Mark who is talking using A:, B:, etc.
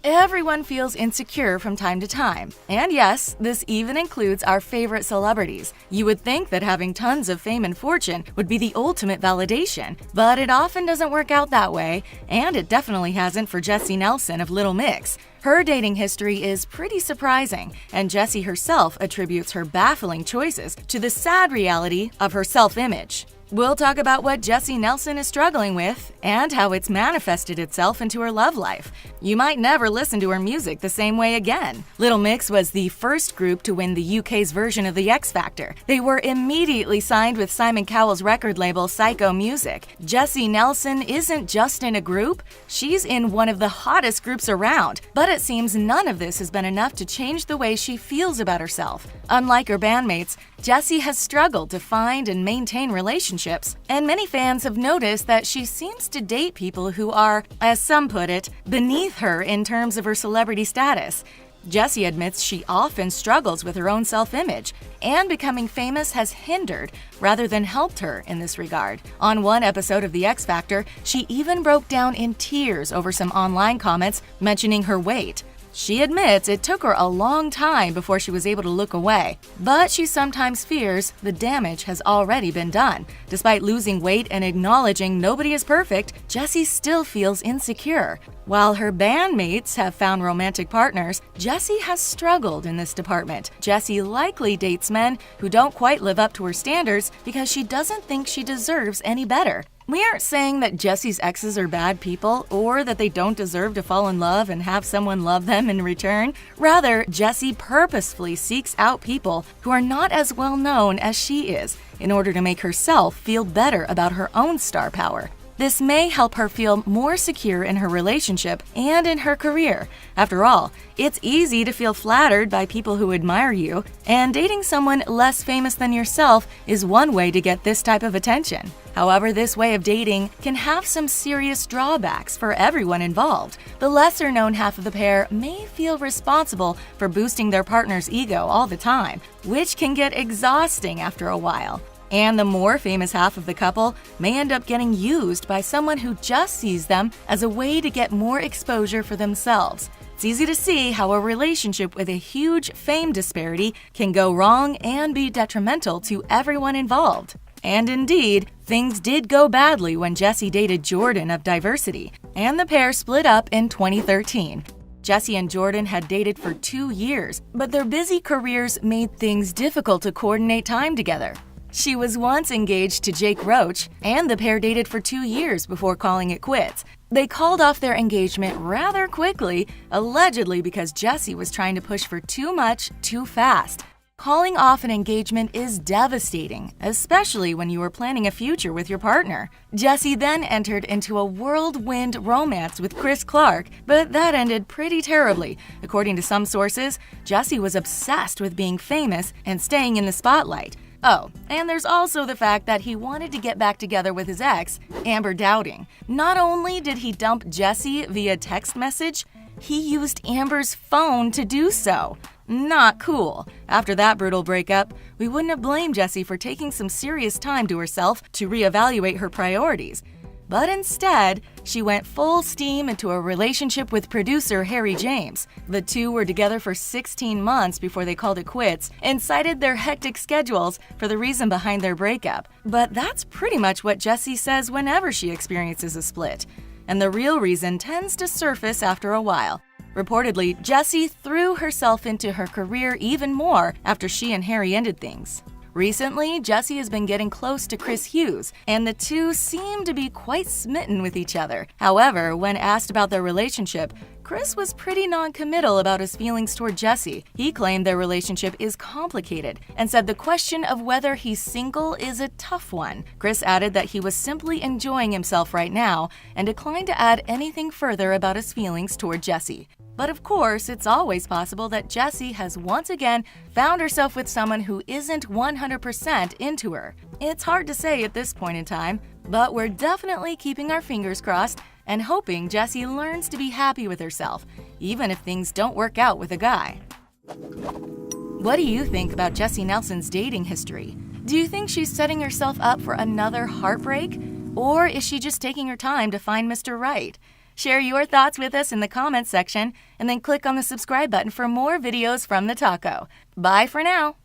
A: Everyone feels insecure from time to time. And yes, this even includes our favorite celebrities. You would think that having tons of fame and fortune would be the ultimate validation, but it often doesn't work out that way, and it definitely hasn't for Jesy Nelson of Little Mix. Her dating history is pretty surprising, and Jesy herself attributes her baffling choices to the sad reality of her self-image. We'll talk about what Jesy Nelson is struggling with and how it's manifested itself into her love life. You might never listen to her music the same way again. Little Mix was the first group to win the UK's version of the X Factor. They were immediately signed with Simon Cowell's record label Psycho Music. Jesy Nelson isn't just in a group, she's in one of the hottest groups around. But it seems none of this has been enough to change the way she feels about herself. Unlike her bandmates, Jesy has struggled to find and maintain relationships, and many fans have noticed that she seems to date people who are, as some put it, beneath her in terms of her celebrity status. Jesy admits she often struggles with her own self-image, and becoming famous has hindered rather than helped her in this regard. On one episode of The X Factor, she even broke down in tears over some online comments mentioning her weight. She admits it took her a long time before she was able to look away, but she sometimes fears the damage has already been done. Despite losing weight and acknowledging nobody is perfect, Jesy still feels insecure. While her bandmates have found romantic partners, Jesy has struggled in this department. Jesy likely dates men who don't quite live up to her standards because she doesn't think she deserves any better. We aren't saying that Jesy's exes are bad people or that they don't deserve to fall in love and have someone love them in return. Rather, Jesy purposefully seeks out people who are not as well known as she is in order to make herself feel better about her own star power. This may help her feel more secure in her relationship and in her career. After all, it's easy to feel flattered by people who admire you, and dating someone less famous than yourself is one way to get this type of attention. However, this way of dating can have some serious drawbacks for everyone involved. The lesser-known half of the pair may feel responsible for boosting their partner's ego all the time, which can get exhausting after a while. And the more famous half of the couple may end up getting used by someone who just sees them as a way to get more exposure for themselves. It's easy to see how a relationship with a huge fame disparity can go wrong and be detrimental to everyone involved. And indeed, things did go badly when Jesy dated Jordan of Diversity, and the pair split up in 2013. Jesy and Jordan had dated for 2 years, but their busy careers made things difficult to coordinate time together. She was once engaged to Jake Roach, and the pair dated for 2 years before calling it quits. They called off their engagement rather quickly, allegedly because Jesy was trying to push for too much too fast. Calling off an engagement is devastating, especially when you are planning a future with your partner. Jesy then entered into a whirlwind romance with Chris Clark, but that ended pretty terribly. According to some sources, Jesy was obsessed with being famous and staying in the spotlight. Oh, and there's also the fact that he wanted to get back together with his ex, Amber Dowding. Not only did he dump Jesy via text message, he used Amber's phone to do so. Not cool. After that brutal breakup, we wouldn't have blamed Jesy for taking some serious time to herself to reevaluate her priorities. But instead, she went full steam into a relationship with producer Harry James. The two were together for 16 months before they called it quits and cited their hectic schedules for the reason behind their breakup. But that's pretty much what Jesy says whenever she experiences a split. And the real reason tends to surface after a while. Reportedly, Jesy threw herself into her career even more after she and Harry ended things. Recently, Jesy has been getting close to Chris Hughes, and the two seem to be quite smitten with each other. However, when asked about their relationship, Chris was pretty non-committal about his feelings toward Jesy. He claimed their relationship is complicated and said the question of whether he's single is a tough one. Chris added that he was simply enjoying himself right now and declined to add anything further about his feelings toward Jesy. But of course, it's always possible that Jesy has once again found herself with someone who isn't 100% into her. It's hard to say at this point in time, but we're definitely keeping our fingers crossed and hoping Jesy learns to be happy with herself, even if things don't work out with a guy. What do you think about Jesy Nelson's dating history? Do you think she's setting herself up for another heartbreak? Or is she just taking her time to find Mr. Right? Share your thoughts with us in the comments section, and then click on the subscribe button for more videos from TheTalko. Bye for now.